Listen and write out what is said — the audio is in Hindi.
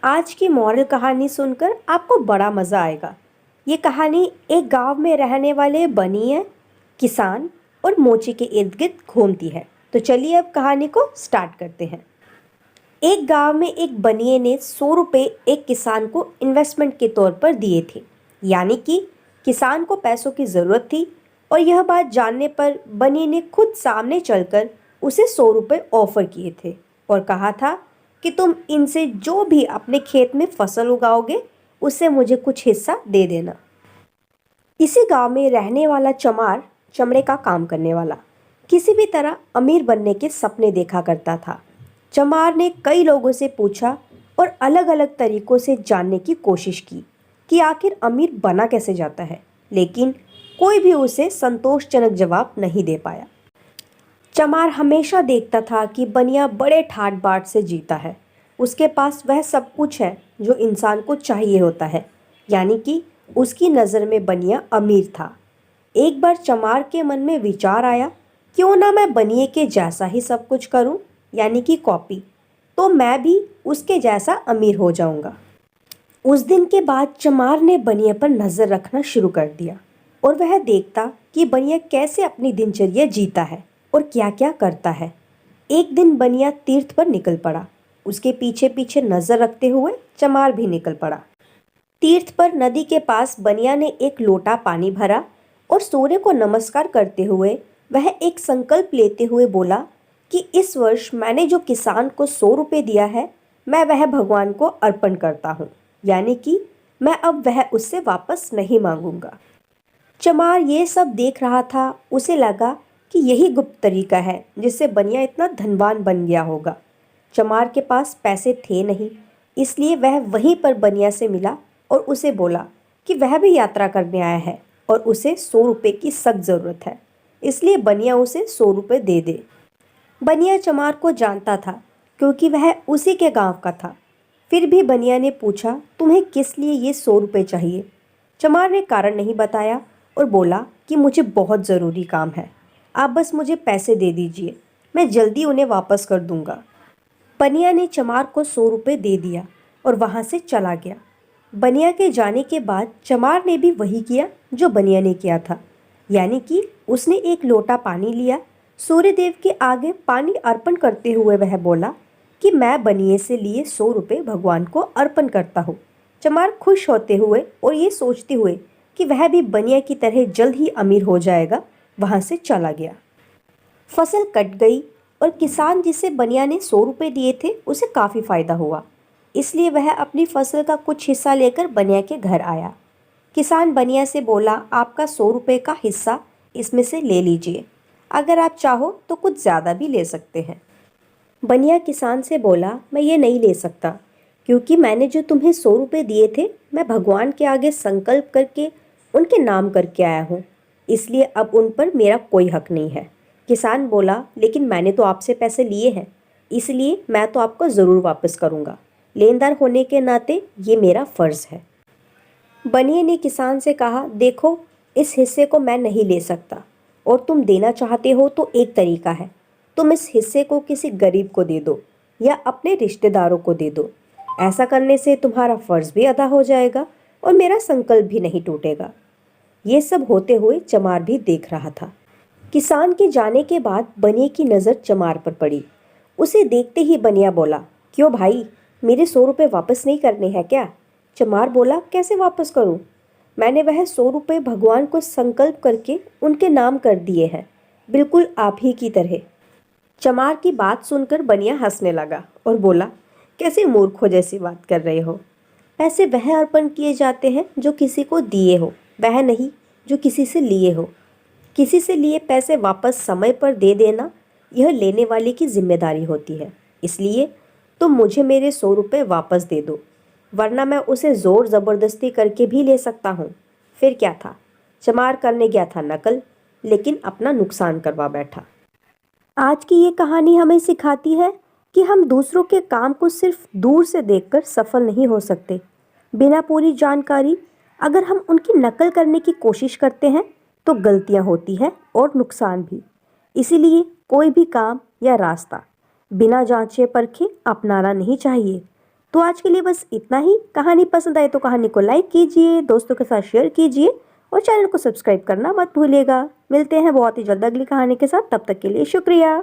आज की मॉरल कहानी सुनकर आपको बड़ा मज़ा आएगा। ये कहानी एक गांव में रहने वाले बनिए, किसान और मोची के इर्द गिर्द घूमती है। तो चलिए अब कहानी को स्टार्ट करते हैं। एक गांव में एक बनिए ने 100 रुपये एक किसान को इन्वेस्टमेंट के तौर पर दिए थे। यानी कि किसान को पैसों की ज़रूरत थी और यह बात जानने पर बनिए ने खुद सामने चलकर उसे 100 रुपये ऑफर किए थे और कहा था कि तुम इनसे जो भी अपने खेत में फसल उगाओगे उससे मुझे कुछ हिस्सा दे देना। इसी गांव में रहने वाला चमार, चमड़े का काम करने वाला, किसी भी तरह अमीर बनने के सपने देखा करता था। चमार ने कई लोगों से पूछा और अलग अलग तरीकों से जानने की कोशिश की कि आखिर अमीर बना कैसे जाता है, लेकिन कोई भी उसे संतोषजनक जवाब नहीं दे पाया। चमार हमेशा देखता था कि बनिया बड़े ठाट बाट से जीता है। उसके पास वह सब कुछ है जो इंसान को चाहिए होता है, यानी कि उसकी नज़र में बनिया अमीर था। एक बार चमार के मन में विचार आया, क्यों ना मैं बनिए के जैसा ही सब कुछ करूं, यानी कि कॉपी, तो मैं भी उसके जैसा अमीर हो जाऊंगा। उस दिन के बाद चमार ने बनिया पर नज़र रखना शुरू कर दिया और वह देखता कि बनिया कैसे अपनी दिनचर्या जीता है और क्या क्या करता है। एक दिन बनिया तीर्थ पर निकल पड़ा। उसके पीछे पीछे नज़र रखते हुए चमार भी निकल पड़ा। तीर्थ पर नदी के पास बनिया ने एक लोटा पानी भरा और सूर्य को नमस्कार करते हुए वह एक संकल्प लेते हुए बोला कि इस वर्ष मैंने जो किसान को 100 रुपये दिया है, मैं वह भगवान को अर्पण करता हूँ, यानी कि मैं अब वह उससे वापस नहीं मांगूंगा। चमार ये सब देख रहा था। उसे लगा कि यही गुप्त तरीका है जिससे बनिया इतना धनवान बन गया होगा। चमार के पास पैसे थे नहीं, इसलिए वह वहीं पर बनिया से मिला और उसे बोला कि वह भी यात्रा करने आया है और उसे 100 रुपये की सख्त ज़रूरत है, इसलिए बनिया उसे 100 रुपये दे दे। बनिया चमार को जानता था क्योंकि वह उसी के गांव का था। फिर भी बनिया ने पूछा, तुम्हें किस लिए ये 100 रुपये चाहिए? चमार ने कारण नहीं बताया और बोला कि मुझे बहुत ज़रूरी काम है, आप बस मुझे पैसे दे दीजिए, मैं जल्दी उन्हें वापस कर दूंगा। बनिया ने चमार को 100 रुपये दे दिया और वहाँ से चला गया। बनिया के जाने के बाद चमार ने भी वही किया जो बनिया ने किया था, यानी कि उसने एक लोटा पानी लिया। सूर्यदेव के आगे पानी अर्पण करते हुए वह बोला कि मैं बनिए से लिए 100 रुपये भगवान को अर्पण करता हूँ। चमार खुश होते हुए और ये सोचते हुए कि वह भी बनिया की तरह जल्द ही अमीर हो जाएगा, वहाँ से चला गया। फसल कट गई और किसान जिसे बनिया ने 100 रुपये दिए थे उसे काफ़ी फ़ायदा हुआ, इसलिए वह अपनी फसल का कुछ हिस्सा लेकर बनिया के घर आया। किसान बनिया से बोला, आपका 100 रुपये का हिस्सा इसमें से ले लीजिए, अगर आप चाहो तो कुछ ज़्यादा भी ले सकते हैं। बनिया किसान से बोला, मैं ये नहीं ले सकता क्योंकि मैंने जो तुम्हें 100 रुपये दिए थे मैं भगवान के आगे संकल्प करके उनके नाम करके आया हूँ, इसलिए अब उन पर मेरा कोई हक नहीं है। किसान बोला, लेकिन मैंने तो आपसे पैसे लिए हैं, इसलिए मैं तो आपको ज़रूर वापस करूँगा, लेनदार होने के नाते ये मेरा फ़र्ज़ है। बनिए ने किसान से कहा, देखो इस हिस्से को मैं नहीं ले सकता और तुम देना चाहते हो तो एक तरीका है, तुम इस हिस्से को किसी गरीब को दे दो या अपने रिश्तेदारों को दे दो। ऐसा करने से तुम्हारा फ़र्ज़ भी अदा हो जाएगा और मेरा संकल्प भी नहीं टूटेगा। ये सब होते हुए चमार भी देख रहा था। किसान के जाने के बाद बनिए की नज़र चमार पर पड़ी। उसे देखते ही बनिया बोला, क्यों भाई, मेरे 100 रुपये वापस नहीं करने हैं क्या? चमार बोला, कैसे वापस करूं? मैंने वह 100 रुपये भगवान को संकल्प करके उनके नाम कर दिए हैं, बिल्कुल आप ही की तरह। चमार की बात सुनकर बनिया हंसने लगा और बोला, कैसे मूर्खों जैसी बात कर रहे हो? पैसे वह अर्पण किए जाते हैं जो किसी को दिए हो, वह नहीं जो किसी से लिए हो। किसी से लिए पैसे वापस समय पर दे देना यह लेने वाले की जिम्मेदारी होती है, इसलिए तुम मुझे मेरे 100 रुपये वापस दे दो, वरना मैं उसे ज़ोर ज़बरदस्ती करके भी ले सकता हूँ। फिर क्या था, चमार करने गया था नकल, लेकिन अपना नुकसान करवा बैठा। आज की ये कहानी हमें सिखाती है कि हम दूसरों के काम को सिर्फ दूर से देखकर सफल नहीं हो सकते। बिना पूरी जानकारी अगर हम उनकी नकल करने की कोशिश करते हैं तो गलतियां होती हैं और नुकसान भी। इसीलिए कोई भी काम या रास्ता बिना जांचे परखे अपनाना नहीं चाहिए। तो आज के लिए बस इतना ही। कहानी पसंद आए तो कहानी को लाइक कीजिए, दोस्तों के साथ शेयर कीजिए और चैनल को सब्सक्राइब करना मत भूलिएगा। मिलते हैं बहुत ही जल्द अगली कहानी के साथ, तब तक के लिए शुक्रिया।